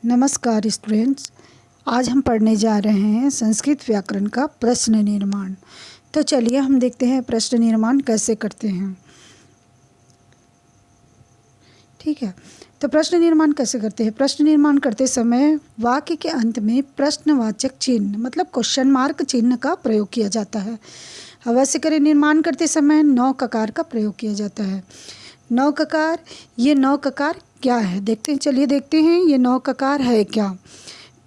नमस्कार स्टूडेंट्स। आज हम पढ़ने जा रहे हैं संस्कृत व्याकरण का प्रश्न निर्माण। तो चलिए हम देखते हैं प्रश्न निर्माण कैसे करते हैं। ठीक है, तो प्रश्न निर्माण कैसे करते हैं। प्रश्न निर्माण करते समय वाक्य के अंत में प्रश्नवाचक चिन्ह मतलब क्वेश्चन मार्क चिन्ह का प्रयोग किया जाता है। अवश्य करें, निर्माण करते समय नौ ककार का प्रयोग किया जाता है। नौ ककार, ये नौ ककार क्या है देखते हैं। चलिए देखते हैं ये नौ ककार है क्या।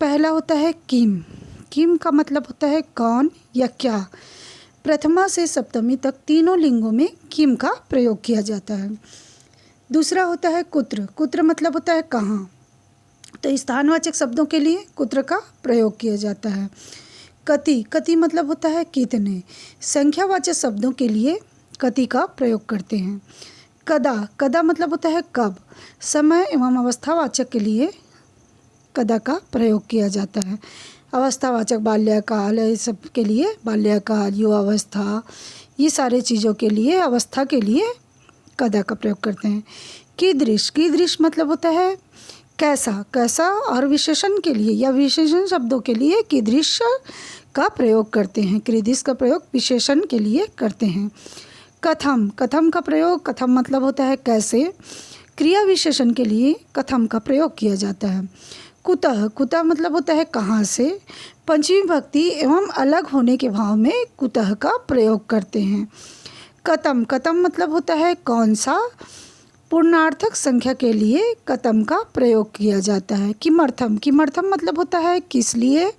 पहला होता है किम। किम का मतलब होता है कौन या क्या। प्रथमा से सप्तमी तक तीनों लिंगों में किम का प्रयोग किया जाता है। दूसरा होता है कुत्र। कुत्र मतलब होता है कहाँ, तो स्थानवाचक शब्दों के लिए कुत्र का प्रयोग किया जाता है। कति। कति मतलब होता है कितने। संख्यावाचक शब्दों के लिए कति का प्रयोग करते हैं। कदा। कदा मतलब होता है कब। समय एवं अवस्थावाचक के लिए कदा का प्रयोग किया जाता है। अवस्थावाचक बाल्यकाल, इस सब के लिए बाल्यकाल, युवावस्था, ये सारे चीज़ों के लिए अवस्था के लिए कदा का प्रयोग करते हैं। कीदृश। कीदृश मतलब होता है कैसा। कैसा और विशेषण के लिए या विशेषण शब्दों के लिए कीदृश का प्रयोग करते हैं। कीदृश का प्रयोग विशेषण के लिए करते हैं। कथम। कथम का प्रयोग, कथम मतलब होता है कैसे, क्रिया विशेषण के लिए कथम का प्रयोग किया जाता है। कुतः। कुतः मतलब होता है कहाँ से। पंचमी विभक्ति एवं अलग होने के भाव में कुतः का प्रयोग करते हैं। कतम। कतम मतलब होता है कौन सा। पूर्णार्थक संख्या के लिए कतम का प्रयोग किया जाता है। किमर्थम। किमर्थम मतलब होता है किस लिए।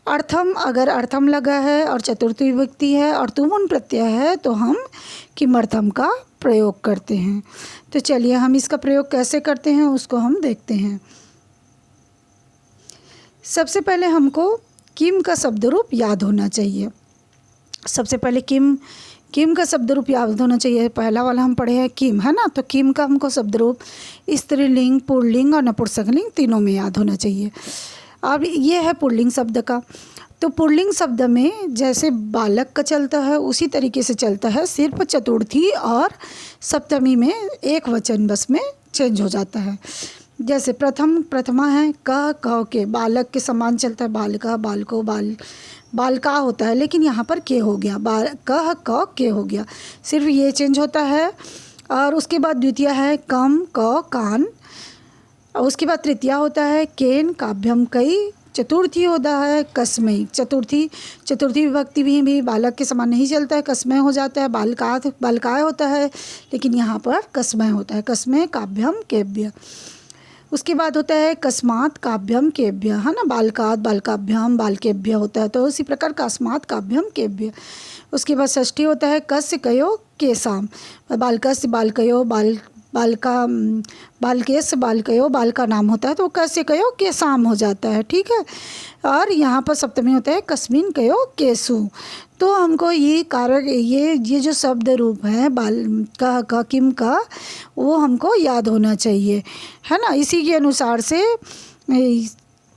अर्थम, अगर अर्थम लगा है और चतुर्थी विभक्ति है और तुमुन प्रत्यय है तो हम किमर्थम का प्रयोग करते हैं। तो चलिए हम इसका प्रयोग कैसे करते हैं उसको हम देखते हैं। सबसे पहले हमको किम का शब्द रूप याद होना चाहिए। सबसे पहले किम, किम का शब्द रूप याद होना चाहिए। पहला वाला हम पढ़े हैं किम, है ना। तो किम का हमको शब्द रूप स्त्रीलिंग, पुल्लिंग और नपुंसकलिंग तीनों में याद होना चाहिए। अब ये है पुल्लिंग शब्द का। तो पुल्लिंग शब्द में जैसे बालक का चलता है उसी तरीके से चलता है, सिर्फ चतुर्थी और सप्तमी में एक वचन बस में चेंज हो जाता है। जैसे प्रथम, प्रथमा है कह, कह के बालक के समान चलता है। बालिका, बालको, बालका होता है, लेकिन यहाँ पर के हो गया, कह क के हो गया, सिर्फ ये चेंज होता है। और उसके बाद द्वितीय है कम, क कान। और उसके बाद तृतीय होता है केन, काभ्यम कई। चतुर्थी होता है कसमय। चतुर्थी, चतुर्थी विभक्ति भी बालक के समान नहीं चलता है, कसमय हो जाता है। बालिकाय होता है, लेकिन यहाँ पर कसमय होता है। कसमय काभ्यम केभ्य। उसके बाद होता है कस्मात काभ्यम केभ्य, है ना। बालकात बालकाभ्यम बालकेभ्य होता है, तो इसी प्रकार कस्मात काभ्यम केभ्य। उसके बाद षष्ठी होता है कस्य कयो केसाम। बालकस्य बालकयो बालका बालकेश बालकयो बाल का नाम होता है, तो कस्य कयो केसाम हो जाता है। ठीक है। और यहाँ पर सप्तमी होता है कस्मिन कयो केसु। तो हमको ये कारक, ये जो शब्द रूप है बाल का किम का, वो हमको याद होना चाहिए, है ना। इसी के अनुसार से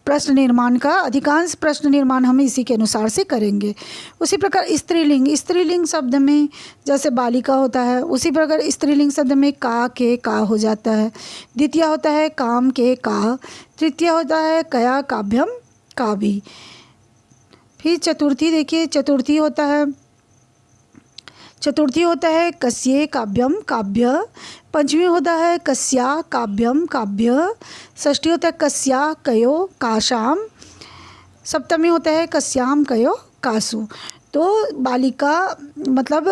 प्रश्न निर्माण का अधिकांश प्रश्न निर्माण हम इसी के अनुसार से करेंगे। उसी प्रकार स्त्रीलिंग, स्त्रीलिंग शब्द में जैसे बालिका होता है, उसी प्रकार स्त्रीलिंग शब्द में का के का हो जाता है। द्वितीय होता है काम के का। तृतीय होता है कया काभ्यम का भी। फिर चतुर्थी देखिए, चतुर्थी होता है कस्ये काव्यम काव्य। पंचमी होता है कस्या काव्यम काव्य। षष्ठी होता है कस्या कयो काशाम। सप्तमी होता है कस्याम कयो कासु। तो बालिका मतलब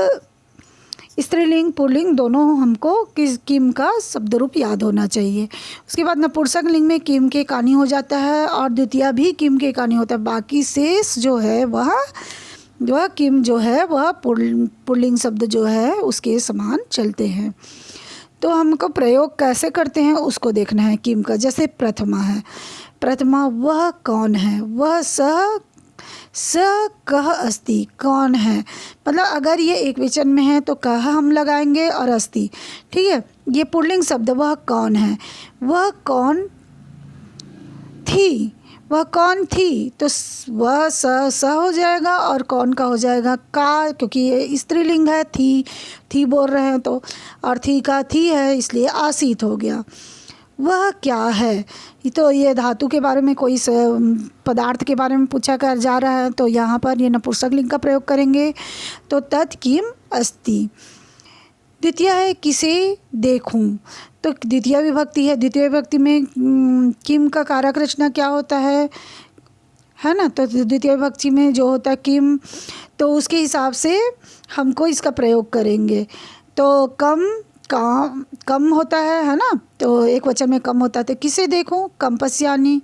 स्त्रीलिंग पुल्लिंग दोनों हमको किम का शब्द रूप याद होना चाहिए। उसके बाद नपुंसक लिंग में किम के कानी हो जाता है और द्वितीय भी किम के कानी होता है। बाकी शेष जो है वह किम जो है वह पुल्लिंग शब्द जो है उसके समान चलते हैं। तो हमको प्रयोग कैसे करते हैं उसको देखना है किम का। जैसे प्रथमा है, प्रथमा वह कौन है, वह स कह अस्ति, कौन है। मतलब अगर ये एक वचन में है तो कह हम लगाएंगे और अस्ति। ठीक है। ये पुल्लिंग शब्द वह कौन है, वह कौन थी, वह कौन थी, तो वह स हो जाएगा और कौन का हो जाएगा का, क्योंकि ये स्त्रीलिंग है। थी बोल रहे हैं तो, और थी का थी है इसलिए आसीत हो गया। वह क्या है। तो ये धातु के बारे में कोई पदार्थ के बारे में पूछा कर जा रहा है, तो यहाँ पर ये नपुंसक लिंग का प्रयोग करेंगे। तो तत् किम अस्ति। द्वितीय है किसे देखूं, तो द्वितीय विभक्ति है। द्वितीय विभक्ति में किम का कारक रचना क्या होता है ना। तो द्वितीय विभक्ति में जो होता है किम, तो उसके हिसाब से हमको इसका प्रयोग करेंगे। तो कम होता है ना, तो एक वचन में कम होता है। तो किसे देखूं, कम पश्यानि।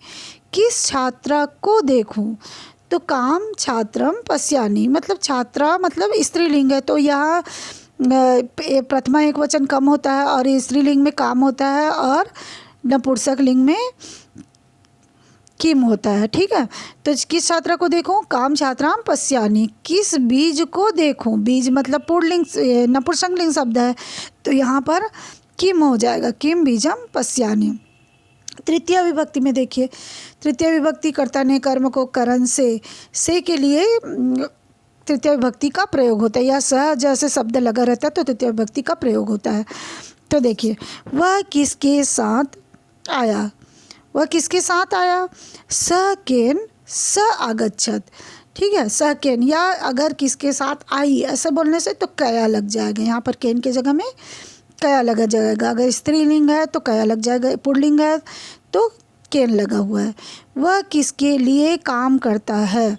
किस छात्रा को देखूं, तो काम छात्रम पश्यानि, मतलब छात्रा मतलब स्त्रीलिंग है। तो यहाँ प्रथमा एक वचन कम होता है और स्त्रीलिंग में काम होता है और नपुंसक लिंग में किम होता है। ठीक है, तो किस छात्रा को देखूं, काम छात्राम पश्यानि। किस बीज को देखूं, बीज मतलब पुल्लिंग नपुंसक लिंग शब्द है, तो यहाँ पर किम हो जाएगा, किम बीजम पश्यानि। तृतीय विभक्ति में देखिए, तृतीय विभक्ति कर्ता ने कर्म को करण से के लिए तृतीय विभक्ति का प्रयोग होता है, या स जैसे शब्द लगा रहता है तो तृतीय विभक्ति का प्रयोग होता है। तो देखिए, वह किसके साथ आया, वह किसके साथ आया, स केन स आगच्छत। ठीक है, स केन, या अगर किसके साथ आई ऐसा बोलने से तो कया लग जाएगा। यहाँ पर केन के जगह में कया लगा जाएगा। अगर स्त्रीलिंग है तो कया लग जाएगा, पुल्लिंग है तो केन लगा हुआ है। वह किसके लिए काम करता है,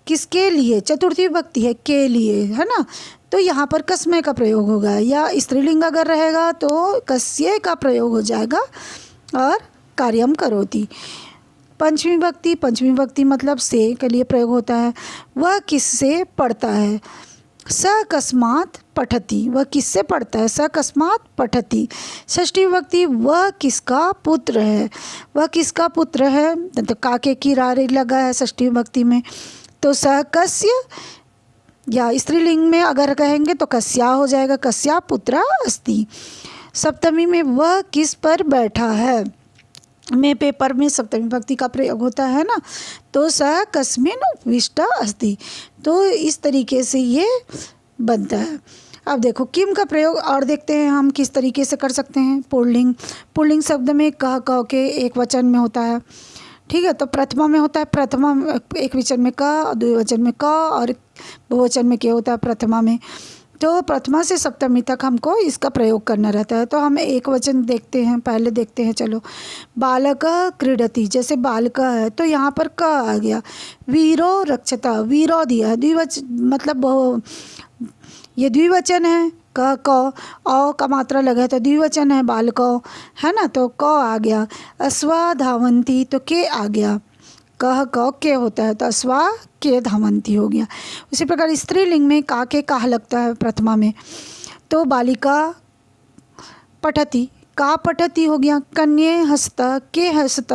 किसके लिए, चतुर्थी विभक्ति है, के लिए, है ना। तो यहाँ पर कस्मे का प्रयोग होगा, या स्त्रीलिंग अगर रहेगा तो कस्य का प्रयोग हो जाएगा और कार्यम करोति। पंचमी विभक्ति मतलब से के लिए प्रयोग होता है। वह किससे पढ़ता है, सकस्मात् पठति, वह किससे पढ़ता है, सकस्मात् पठति। षष्ठी विभक्ति, वह किसका पुत्र है, वह किसका पुत्र है, तो काके की रारे लगा है षष्ठी विभक्ति में, तो स कस्य, या स्त्रीलिंग में अगर कहेंगे तो कस्या हो जाएगा, कस्या पुत्र अस्ति। सप्तमी में वह किस पर बैठा है, में पेपर में सप्तमी विभक्ति का प्रयोग होता है ना, तो स कस्मिन उपविष्ट अस्ति। तो इस तरीके से ये बनता है। अब देखो किम का प्रयोग और देखते हैं हम किस तरीके से कर सकते हैं। पुल्लिंग शब्द में कह के एक वचन में होता है। ठीक है, तो प्रथमा में होता है, प्रथमा एक वचन में क, द्विवचन में क और बहुवचन में के होता है प्रथमा में। तो प्रथमा से सप्तमी तक हमको इसका प्रयोग करना रहता है। तो हम एक वचन देखते हैं, पहले देखते हैं। चलो, बालक क्रीडति, जैसे बालक है तो यहाँ पर क आ गया। वीरो रक्षता, वीरो दिया है, द्विवचन मतलब ये द्विवचन है, क औ का मात्रा लगा है तो द्विवचन है बालको, है ना, तो क आ गया। अश्वा धावंती तो के आ गया, कह क के होता है तो अश्वा के धावंती हो गया। उसी प्रकार स्त्रीलिंग में का के काह लगता है प्रथमा में, तो बालिका पठती, का पठती हो गया। कन्ये हस्त के हस्त,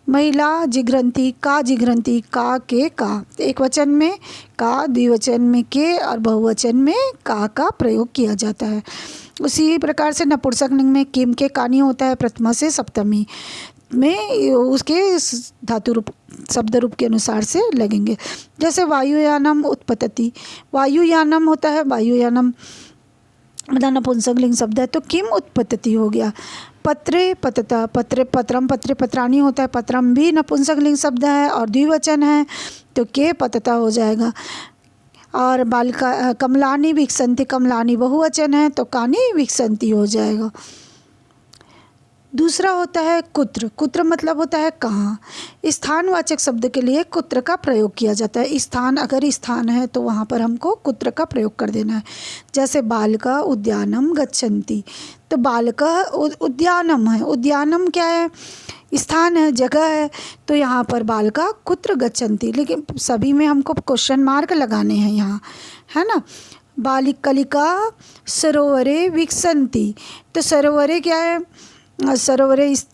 महिला जिघ्रंती का जिघ्रंती, का के का। एक वचन में का, द्विवचन में के और बहुवचन में का प्रयोग किया जाता है। उसी प्रकार से नपुंसक लिंग में किम के कानी होता है प्रथमा से सप्तमी में, उसके धातु रूप शब्द रूप के अनुसार से लगेंगे। जैसे वायुयानम उत्पतति, वायुयानम होता है, वायुयानम मतलब नपुंसक लिंग शब्द है तो किम उत्पत्ति हो गया। पत्रे पतता, पत्रे पत्रम, पत्रे पत्राणी होता है, पत्रम भी नपुंसक लिंग शब्द है और द्विवचन है तो के पतता हो जाएगा। और बालिका कमलानी विकसंती, कमलानी बहुवचन है तो कानी विकसंती हो जाएगा। दूसरा होता है कुत्र, कुत्र मतलब होता है कहाँ। स्थानवाचक शब्द के लिए कुत्र का प्रयोग किया जाता है। स्थान, अगर स्थान है तो वहाँ पर हमको कुत्र का प्रयोग कर देना है। जैसे बालिका उद्यानम गच्छन्ति, तो बालिका उद्यानम है, उद्यानम क्या है, स्थान है, जगह है, तो यहाँ पर बालिका कुत्र गच्छन्ति, लेकिन सभी में हमको क्वेश्चन मार्क लगाने हैं यहाँ, है ना। बालिकलिका सरोवरे विकसन्ति, तो सरोवरे क्या है, सरोवरे इस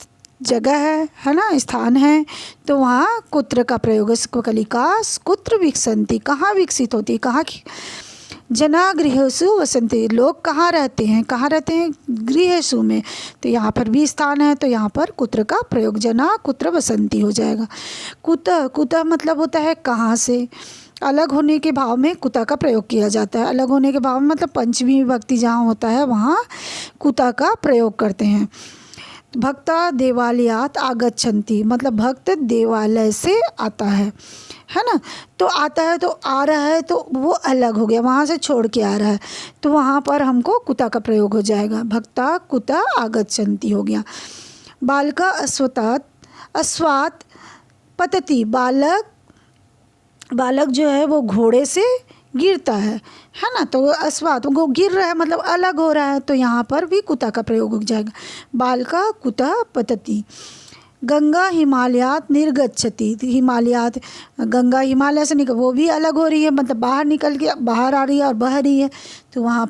जगह है ना, स्थान है, तो वहाँ कुत्र का प्रयोग है। कलिका कुत्र विकसन्ति, कहाँ विकसित होती, कहाँ की। जना गृहसु वसन्ति, लोग कहाँ रहते हैं, कहाँ रहते हैं, गृहसु में, तो यहाँ पर भी स्थान है तो यहाँ पर कुत्र का प्रयोग जना कुत्र वसन्ति हो जाएगा। कुतः मतलब होता है कहाँ से, अलग होने के भाव में कुता का प्रयोग किया जाता है। अलग होने के भाव में मतलब पंचमी विभक्ति जहाँ होता है वहाँ कुता का प्रयोग करते हैं। तो भक्ता देवालयात आगच्छन्ति मतलब भक्त देवालय से आता है ना। तो आता है तो आ रहा है तो वो अलग हो गया, वहाँ से छोड़ के आ रहा है, तो वहाँ पर हमको कुता का प्रयोग हो जाएगा। भक्ता कुता आगच्छन्ति हो गया। बालका अस्वात् पतति बालक जो है वो घोड़े से गिरता है ना। तो अस्वात् वो गिर रहा है मतलब अलग हो रहा है, तो यहाँ पर भी कुता का प्रयोग हो जाएगा। बालका कुता पतति। गंगा हिमालयात निर्गच्छति, हिमालयात गंगा हिमालय से निकल, वो भी अलग हो रही है मतलब बाहर निकल के बाहर आ रही है और बह रही है, तो वहाँ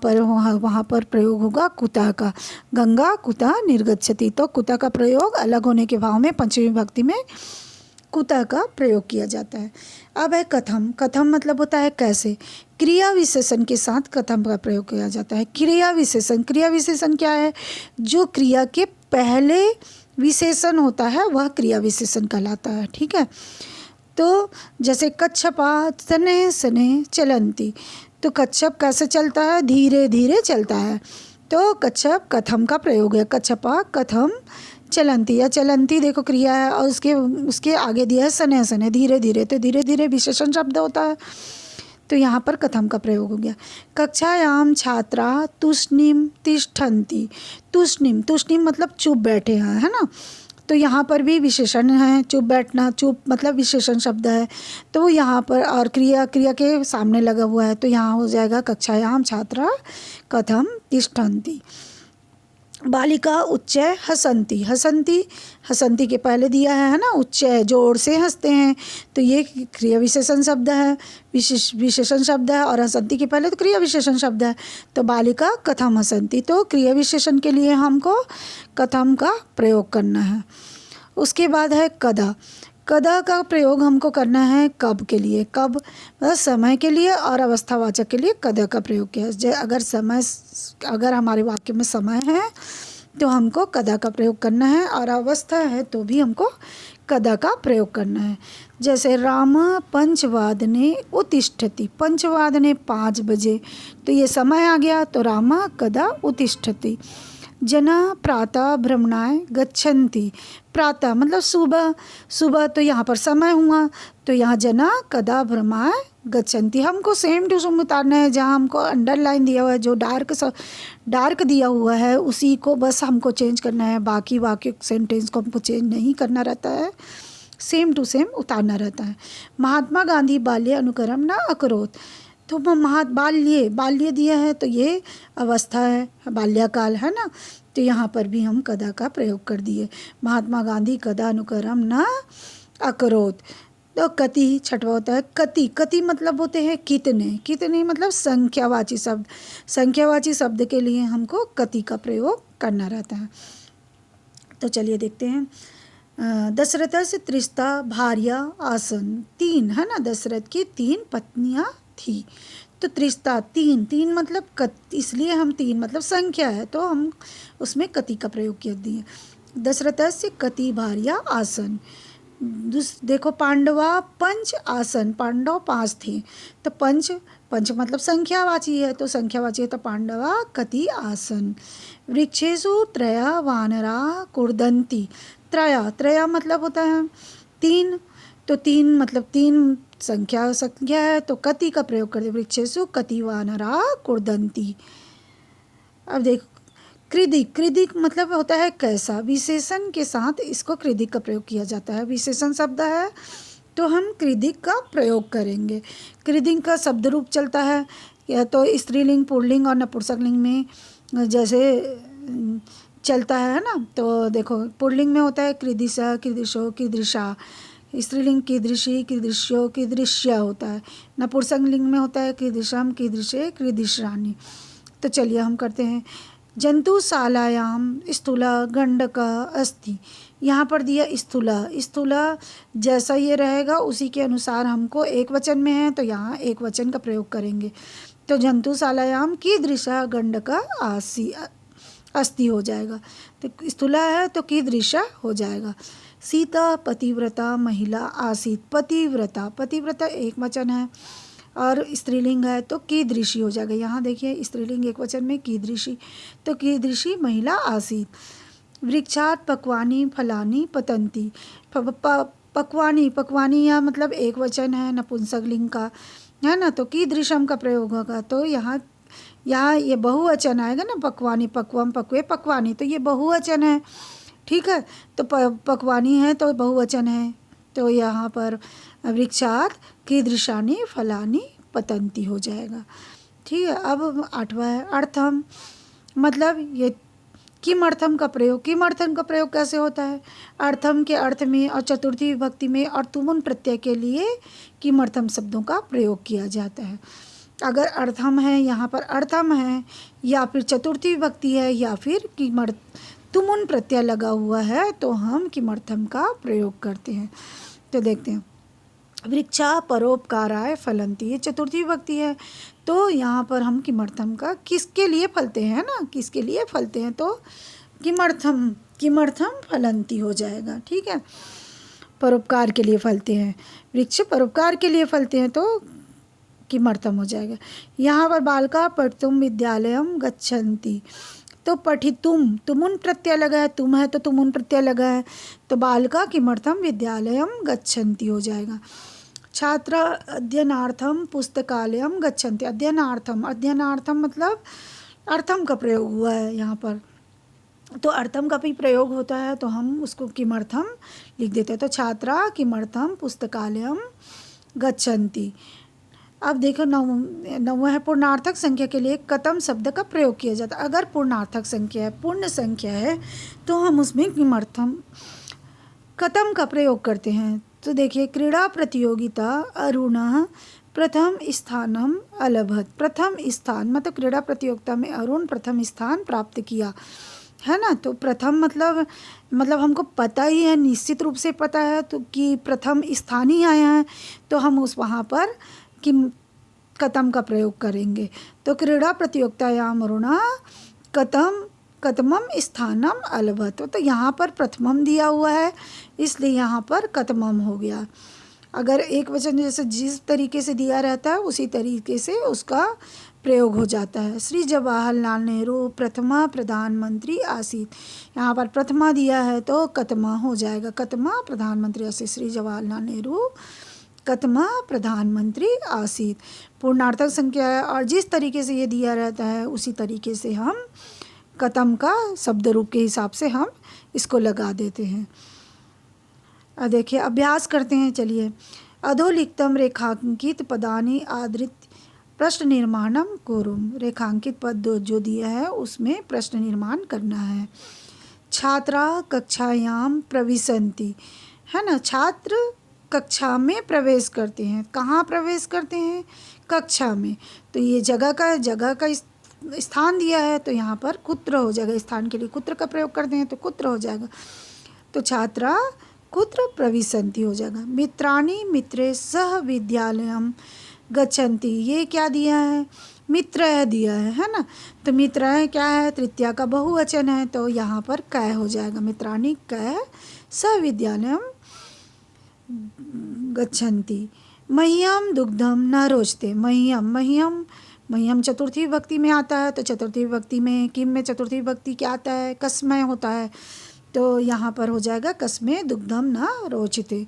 पर प्रयोग होगा कुता का। गंगा कुता निर्गच्छति, तो कुता का प्रयोग अलग होने के भाव में पंचमी विभक्ति में कुता का प्रयोग किया जाता है। अब है कथम। कथम मतलब होता है कैसे। क्रिया विशेषण के साथ कथम का प्रयोग किया जाता है। क्रिया विशेषण क्या है, जो क्रिया के पहले विशेषण होता है वह क्रिया विशेषण कहलाता है। ठीक है, तो जैसे कच्छपा शनैः शनैः चलन्ति, तो कच्छप कैसे चलता है, धीरे धीरे चलता है, तो कच्छप कथम का प्रयोग है। कच्छपा कथम चलन्ति, या चलन्ति देखो क्रिया है और उसके आगे दिया है शनैः शनैः धीरे धीरे, तो धीरे धीरे विशेषण शब्द होता है, तो यहाँ पर कथम का प्रयोग हो गया। कक्षायाम छात्रा तूष्णीम तिष्ठन्ति। तूष्णीम मतलब चुप बैठे हैं, है ना। तो यहाँ पर भी विशेषण है, चुप बैठना, चुप मतलब विशेषण शब्द है, तो यहाँ पर और क्रिया के सामने लगा हुआ है, तो यहाँ हो जाएगा कक्षायाम छात्रा कथम तिष्ठन्ति। बालिका उच्चै हसन्ति के पहले दिया है ना, उच्चै जोर से हंसते हैं, तो ये क्रिया विशेषण शब्द है, विशेषण शब्द है, और हसन्ति के पहले तो क्रिया विशेषण शब्द है, तो बालिका कथम हसन्ति, तो क्रिया विशेषण के लिए हमको कथम का प्रयोग करना है। उसके बाद है कदा। कदा का प्रयोग हमको करना है कब के लिए, कब मतलब समय के लिए, और अवस्थावाचक के लिए कदा का प्रयोग किया। अगर हमारे वाक्य में समय है तो हमको कदा का प्रयोग करना है, और अवस्था है तो भी हमको कदा का प्रयोग करना है। जैसे राम पंचवादने उत्तिष्ठति, पंचवादने 5 बजे, तो ये समय आ गया, तो राम कदा उत्तिष्ठति। जना प्रातः भ्रमणाय गच्छन्ति, प्रातः मतलब सुबह, तो यहाँ पर समय हुआ, तो यहाँ जना कदा भ्रमणाय गच्छन्ति। हमको सेम टू सेम उतारना है, जहाँ हमको अंडरलाइन दिया हुआ है, जो डार्क दिया हुआ है उसी को बस हमको चेंज करना है, बाकी वाक्य सेंटेंस को हमको चेंज नहीं करना रहता है, सेम टू सेम उतारना रहता है। महात्मा गांधी बाल्य अनुकरण न अकरोत, तो बाल्य दिया है, तो ये अवस्था है, बाल्यकाल है ना, तो यहाँ पर भी हम कदा का प्रयोग कर दिए। महात्मा गांधी कदा अनुकरण न अकरोत। तो कति छठवा होता है कति मतलब होते हैं कितने मतलब संख्यावाची शब्द के लिए हमको कति का प्रयोग करना रहता है। तो चलिए देखते हैं। दशरथ से त्रिस्ता भार्या आसन, 3 है ना, दशरथ की 3 पत्नियां थी, तो त्रिस्ता 3 मतलब इसलिए हम 3 मतलब संख्या है, तो हम उसमें कति का प्रयोग कर दिए। दशरथ से कति भार्या आसन। देखो पांडवा पंच आसन, पांडव 5 थे, तो पंच मतलब संख्यावाची है, तो संख्यावाची है तो पांडवा कति आसन। वृक्षेषु त्रया वानरा कुर्दन्ति, त्रया मतलब होता है 3, तो 3 मतलब 3 संख्या है, तो कति का प्रयोग कर दे। वृक्षेषु कति वानरा कुर्दन्ति। अब देखो कृदिक मतलब होता है कैसा, विशेषण के साथ इसको कृदिक का प्रयोग किया जाता है। विशेषण शब्द है तो हम कृदिक का प्रयोग करेंगे। कृदिक का शब्द रूप चलता है या तो स्त्रीलिंग, पुल्लिंग और नपुंसकलिंग में जैसे चलता है ना, तो देखो पुल्लिंग में होता है कृदिशा, कृदिशो, कीदृशा, स्त्रीलिंग कीदृशी, कीदृश्यो, कीदृश्या होता है। नपुंसकलिंग में होता है कीदृशम, कीदृशे, कीदृशानि। तो चलिए हम करते हैं। जंतुशालायाम स्थूला गंडका अस्ति, यहाँ पर दिया स्थूला जैसा ये रहेगा उसी के अनुसार हमको एक वचन में है, तो यहाँ एक वचन का प्रयोग करेंगे। तो जंतुशालायाम कीदृशा गंडका अस्ति हो जाएगा, तो स्थूला है तो कीदृशा हो जाएगा। सीता पतिव्रता महिला आसीत, पतिव्रता एक वचन है और स्त्रीलिंग है तो कीदृशी हो जाएगा। यहाँ देखिए स्त्रीलिंग एक वचन में कीदृशी, तो कीदृशी महिला आसीत। वृक्षात पक्वानि फलानि पतन्ति। पक्वानि, पक्वानि या मतलब एक वचन है नपुंसकलिंग का, है ना, तो कीदृशम का प्रयोग होगा। तो यहाँ ये बहुवचन आएगा ना, पक्वानि, पक्वम, पक्वे, पक्वानि, तो ये बहुवचन है, ठीक है। तो पक्वानि है तो बहुवचन है, तो यहाँ पर वृक्षात कीदृशानि फलानि पतन्ति हो जाएगा, ठीक है। अब 8वां है अर्थम, मतलब ये किमर्थम का प्रयोग। किमर्थम का प्रयोग कैसे होता है? अर्थम के अर्थ में और चतुर्थी विभक्ति में और तुमुन प्रत्यय के लिए किमर्थम शब्दों का प्रयोग किया जाता है। अगर अर्थम है, यहाँ पर अर्थम है, या फिर चतुर्थी विभक्ति है, या फिर तुमुन प्रत्यय लगा हुआ है, तो हम किमर्थम का प्रयोग करते हैं। तो देखते हैं, वृक्षा परोपकाराय फलन्ति, ये चतुर्थी विभक्ति है, तो यहाँ पर हम किमर्थम का किसके लिए फलते हैं ना, किसके लिए फलते हैं, तो किमर्थम फलन्ति हो जाएगा, ठीक है। परोपकार के लिए फलते हैं, वृक्ष परोपकार के लिए फलते हैं, तो किमर्थम हो जाएगा। यहाँ पर बालका पठितुम विद्यालयम गच्छन्ति, तो पठितुम, तुमुन प्रत्यय लगा है, तुम है तो तुमुन प्रत्यय लगा है, तो बालका किमर्थम विद्यालयम गच्छन्ति हो जाएगा। छात्र अध्ययनार्थम पुस्तकालयम गच्छन्ति, अध्ययनार्थम मतलब अर्थम का प्रयोग हुआ है यहाँ पर, तो अर्थम का भी प्रयोग होता है, तो हम उसको किमर्थम लिख देते हैं। तो छात्रा किमर्थम पुस्तकालयम गच्छन्ति। अब देखो नौवां है पूर्णार्थक संख्या के लिए कतम शब्द का प्रयोग किया जाता है। अगर पूर्णार्थक संख्या है, पूर्ण संख्या है, तो हम उसमें किमर्थम कतम का प्रयोग करते हैं। तो देखिए, क्रीड़ा प्रतियोगिता अरुण प्रथम स्थानम अलभत, प्रथम स्थान मतलब क्रीड़ा प्रतियोगिता में अरुण प्रथम स्थान प्राप्त किया, है ना। तो प्रथम मतलब हमको पता ही है, निश्चित रूप से पता है, तो कि प्रथम स्थान ही आया है, तो हम उस वहाँ पर कतम का प्रयोग करेंगे। तो क्रीड़ा प्रतियोगितायाम अरुणा कतमम स्थानम अलभत, तो यहाँ पर प्रथमम दिया हुआ है, इसलिए यहाँ पर कतमम हो गया। अगर एक वचन जैसे जिस तरीके से दिया रहता है उसी तरीके से उसका प्रयोग हो जाता है। श्री जवाहरलाल नेहरू प्रथमा प्रधानमंत्री आसीत, यहाँ पर प्रथमा दिया है तो कतमा हो जाएगा, कतमा प्रधानमंत्री आसीत, श्री जवाहरलाल नेहरू कतमा प्रधानमंत्री आसीत। पूर्णार्थक संख्या है और जिस तरीके से ये दिया रहता है उसी तरीके से हम कतम का शब्द रूप के हिसाब से हम इसको लगा देते हैं। देखिए, अभ्यास करते हैं, चलिए। अधोलिखितम रेखांकित पदानि आदृत प्रश्न निर्माणम कुरुम, रेखांकित पद जो दिया है उसमें प्रश्न निर्माण करना है। छात्रा कक्षायाम प्रविशन्ति, है ना, छात्र कक्षा में प्रवेश करते हैं। कहाँ प्रवेश करते हैं? कक्षा में। तो ये जगह का स्थान दिया है, तो यहाँ पर कुत्र हो जाएगा, स्थान के लिए कुत्र का प्रयोग करते हैं तो कुत्र हो जाएगा। तो छात्रा कुत्र प्रविशन्ति हो जाएगा। मित्राणि मित्रे सह विद्यालयम गच्छन्ति, ये क्या दिया है? मित्र दिया है ना। तो मित्र क्या है? तृतीया का बहुवचन है, तो यहाँ पर कै हो जाएगा। मित्राणि कै सह विद्यालयम गच्छन्ति। मह्यम दुग्धम न रोचते, मह्यम चतुर्थी विभक्ति में आता है, तो चतुर्थी विभक्ति में किम में चतुर्थी विभक्ति क्या आता है? कस्मय होता है, तो यहाँ पर हो जाएगा कस्मे दुग्धम न रोचते।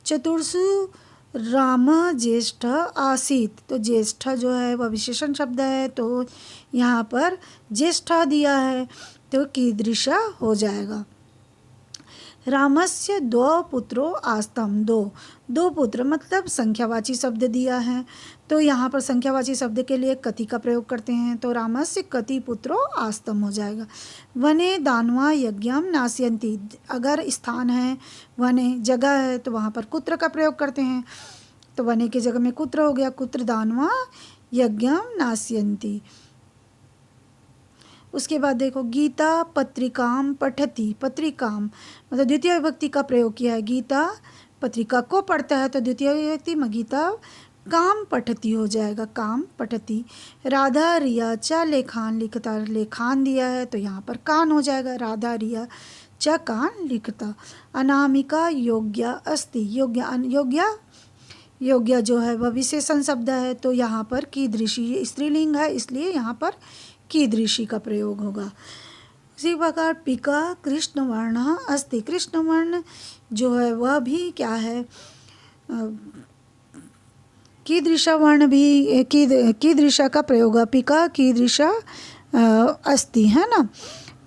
चतुर्षु राम ज्येष्ठ आसीत, तो ज्येष्ठ जो है वह विशेषण शब्द है, तो यहाँ पर ज्येष्ठ दिया है तो कीदृश हो जाएगा। रामस्य दो पुत्रो आस्तम, दो पुत्र मतलब संख्यावाची शब्द दिया है, तो यहाँ पर संख्यावाची शब्द के लिए कति का प्रयोग करते हैं, तो रामस्य कति पुत्रो आस्तम हो जाएगा। वने दानवा यज्ञम नास्यन्ति, अगर स्थान है वने जगह है तो वहाँ पर कुत्र का प्रयोग करते हैं, तो वने की जगह में कुत्र हो गया, कुत्र दानवा यज्ञम नास्यन्ति। उसके बाद देखो, गीता पत्रिकाम पठति, पत्रिकाम मतलब द्वितीय विभक्ति का प्रयोग किया है। गीता पत्रिका को पढ़ता है तो द्वितीय विभक्ति में गीता काम पठति हो जाएगा, काम पठति। राधा रिया च लेखान लिखता, लेखान दिया है तो यहाँ पर कान हो जाएगा, राधा रिया च कान लिखता। अनामिका योग्या अस्ति, योग्य जो है वह विशेषण शब्द है, तो यहाँ पर कीदृशी स्त्रीलिंग है, इसलिए यहाँ पर कीदृशी का प्रयोग होगा। इसी प्रकार पिका कृष्णवर्णः अस्ति, कृष्णवर्ण जो है वह भी क्या है, कीदृश वर्ण भी कीदृश का प्रयोग, पिका कीदृश अस्ति, है ना।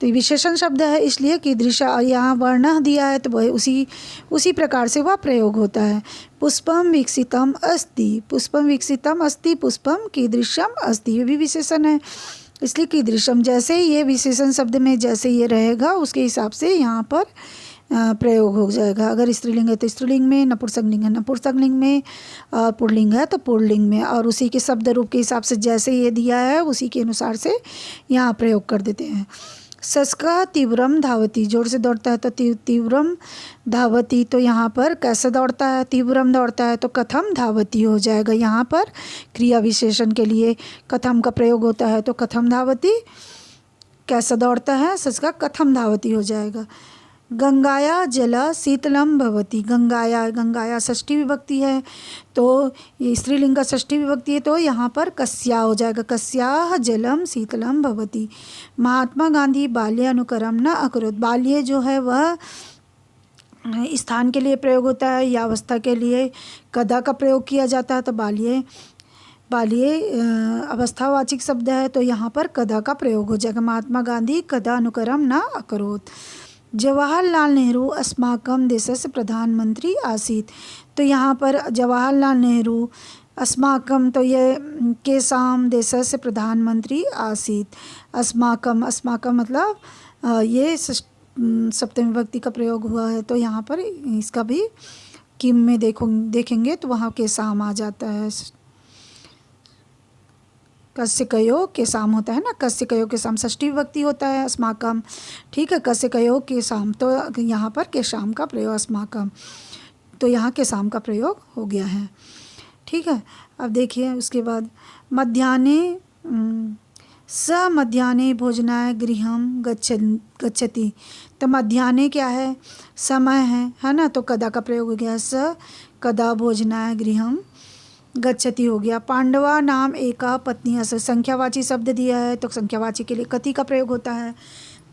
तो ये विशेषण शब्द है, इसलिए कीदृश यहाँ वर्ण दिया है तो वह उसी प्रकार से वह प्रयोग होता है। पुष्पम विकसितम अस्ति, पुष्पम विकसितम अस्ति, पुष्पम कीदृशम अस्ति, ये भी विशेषण है, इसलिए कीदृशम जैसे ये विशेषण शब्द में जैसे ये रहेगा उसके हिसाब से यहाँ पर प्रयोग हो जाएगा। अगर स्त्रीलिंग है तो स्त्रीलिंग में, नपुंसकलिंग है नपुंसकलिंग में, और पुल्लिंग है तो पुल्लिंग में, और उसी के शब्द रूप के हिसाब से जैसे ये दिया है उसी के अनुसार से यहाँ प्रयोग कर देते हैं। सस्का तीव्रम धावती, जोर से दौड़ता है तो तीव्रम धावती, तो यहाँ पर कैसे दौड़ता है, तीव्रम दौड़ता है तो कथम धावती हो जाएगा। यहाँ पर क्रिया विशेषण के लिए कथम का प्रयोग होता है तो कथम धावती, कैसा दौड़ता है, सस्का कथम धावती हो जाएगा। गंगाया जल शीतलम भवती, गंगाया षष्ठी विभक्ति है तो ये स्त्रीलिंग का षष्ठी विभक्ति है तो यहाँ पर कस्या हो जाएगा, कस्याः जलम शीतलम भवती। महात्मा गांधी बाल्य अनुकरम न अकरोत्, बाल्य जो है वह स्थान के लिए प्रयोग होता है या अवस्था के लिए कदा का प्रयोग किया जाता है, तो बाल्य अवस्थावाचक शब्द है तो यहाँ पर कदा का प्रयोग हो जाएगा। महात्मा गांधी कदा अनुकरम न अकरोत्। जवाहरलाल नेहरू अस्माकं देशस्य प्रधानमंत्री आसीत्, तो यहाँ पर जवाहरलाल नेहरू अस्माकं तो ये केषां देशस्य प्रधानमंत्री आसीत्। अस्माकं मतलब ये सप्तमी विभक्ति का प्रयोग हुआ है तो यहाँ पर इसका भी किम में देखेंगे तो वहाँ केषां आ जाता है। कस्य कयो के साम होता है ना, कस्य कयो के साम षष्ठी विभक्ति होता है अस्माकम, ठीक है, कस्य कयो के साम, तो यहाँ पर के शाम का प्रयोग अस्माकम, तो यहाँ के शाम का प्रयोग हो गया है, ठीक है। अब देखिए उसके बाद मध्याह्ने स मध्याह्ने भोजनाय गृहम गच्छति, तो मध्याह्ने क्या है, समय है ना, तो कदा का प्रयोग हो गया, स कदा भोजनाय गृहम गच्छति हो गया। पांडवा नाम एका पत्नी अस, संख्यावाची शब्द दिया है तो संख्यावाची के लिए कति का प्रयोग होता है,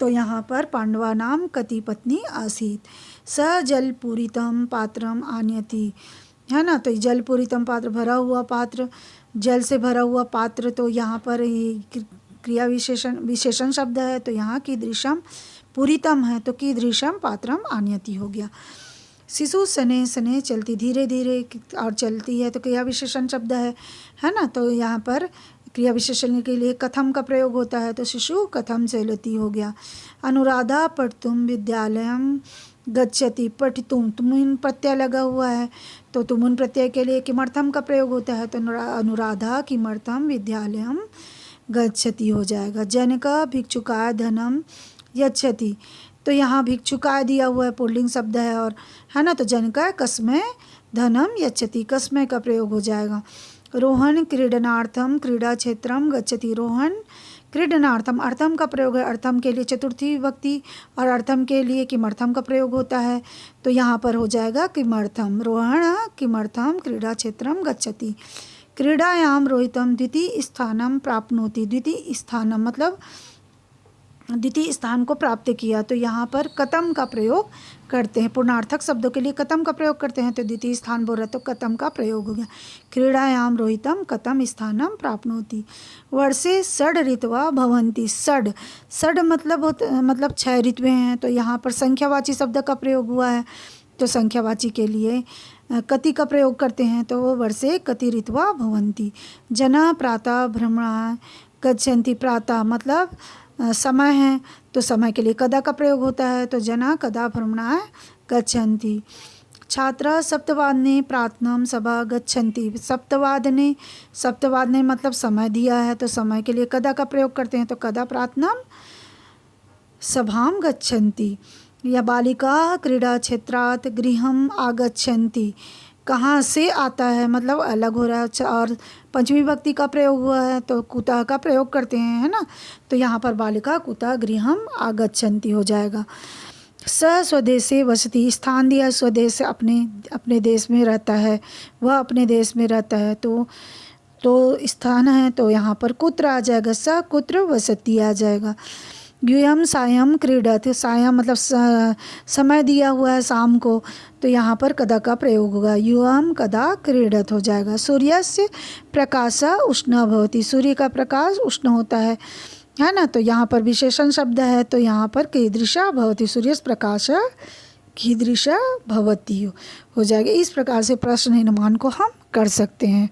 तो यहाँ पर पांडवा नाम कति पत्नी आसीत। स जलपूरितम पात्रम आनयति, है ना, तो जलपूरितम पात्र भरा हुआ पात्र, जल से भरा हुआ पात्र, तो यहाँ पर क्रिया विशेषण शब्द है तो यहाँ कीदृशम पूरितम है तो कीदृशम पात्रम आनयति हो गया। शिशु सने सने चलती, धीरे धीरे और चलती है तो क्रिया विशेषण शब्द है ना, तो यहाँ पर क्रिया विशेषण के लिए कथम का प्रयोग होता है तो शिशु कथम चलती हो गया। अनुराधा पठितुम विद्यालयम गच्छति, पठितुम तुमुन प्रत्यय लगा हुआ है तो तुमुन प्रत्यय के लिए किमर्थम का प्रयोग होता है तो अनुराधा किमर्थम विद्यालयम गच्छति हो जाएगा। जनक भिक्षुकाय धनम यच्छति, तो यहाँ भिक्षुकाय दिया हुआ है पुल्लिंग शब्द है और है ना, तो जनका कस्मै धनम यच्छति, कस्मै का प्रयोग हो जाएगा। रोहन क्रीडनार्थम क्रीडा क्षेत्रम गच्छति, रोहन क्रीडनार्थम, अर्थम का प्रयोग है, अर्थम के लिए चतुर्थी विभक्ति और अर्थम के लिए किमर्थम का प्रयोग होता है तो यहाँ पर हो जाएगा किमर्थम। रोहण किमर्थम क्रीडा क्षेत्रम गच्छति, क्रीडायाम रोहितम द्वितीय स्थानम प्राप्नोति, द्वितीय स्थानम मतलब द्वितीय स्थान को प्राप्त किया, तो यहाँ पर कतम का प्रयोग करते हैं, पूर्णार्थक शब्दों के लिए कतम का प्रयोग करते हैं तो द्वितीय स्थान बोल रहा तो कतम का प्रयोग हो गया। क्रीडायाम रोहितम कतम स्थानम प्राप्नोति। वर्षे षड ऋतवा भवन्ति, षड मतलब 6 ऋतुएं हैं तो यहाँ पर संख्यावाची शब्द का प्रयोग हुआ है तो संख्यावाची के लिए कति का प्रयोग करते हैं तो वर्षे कति ऋतवा भवन्ति। जना प्रातः भ्रमणाय गच्छन्ति, प्रातः मतलब समय है तो समय के लिए कदा का प्रयोग होता है तो जना कदा भ्रमणाय गच्छन्ति। छात्रा सप्तवादने प्रार्थनाम सभा गच्छन्ति, सप्तवादने मतलब समय दिया है तो समय के लिए कदा का प्रयोग करते हैं तो कदा प्रार्थनाम सभाम गच्छन्ति। या बालिका क्रीडा क्षेत्रात् गृहम आगच्छन्ति, कहाँ से आता है मतलब अलग हो रहा है और पंचमी विभक्ति का प्रयोग हुआ है तो कुतः का प्रयोग करते हैं, है ना, तो यहाँ पर बालिका कुतः गृहम आगच्छन्ति हो जाएगा। स स्वदेशे वसति, स्थान दिया स्वदेश अपने देश में रहता है, वह अपने देश में रहता है तो स्थान है तो यहाँ पर कुत्र आ जाएगा, स कुत्र वसति आ जाएगा। यूयम सायं क्रीडत, सायं मतलब समय दिया हुआ है शाम को, तो यहाँ पर कदा का प्रयोग होगा, यूयम कदा क्रीडत हो जाएगा। सूर्यस्य प्रकाश उष्ण भवति, सूर्य का प्रकाश उष्ण होता है ना, तो यहाँ पर विशेषण शब्द है, तो यहाँ पर कीदृशा भवति, सूर्य प्रकाश कीदृशा भवति हो जाएगा। इस प्रकार से प्रश्न निर्माण को हम कर सकते हैं।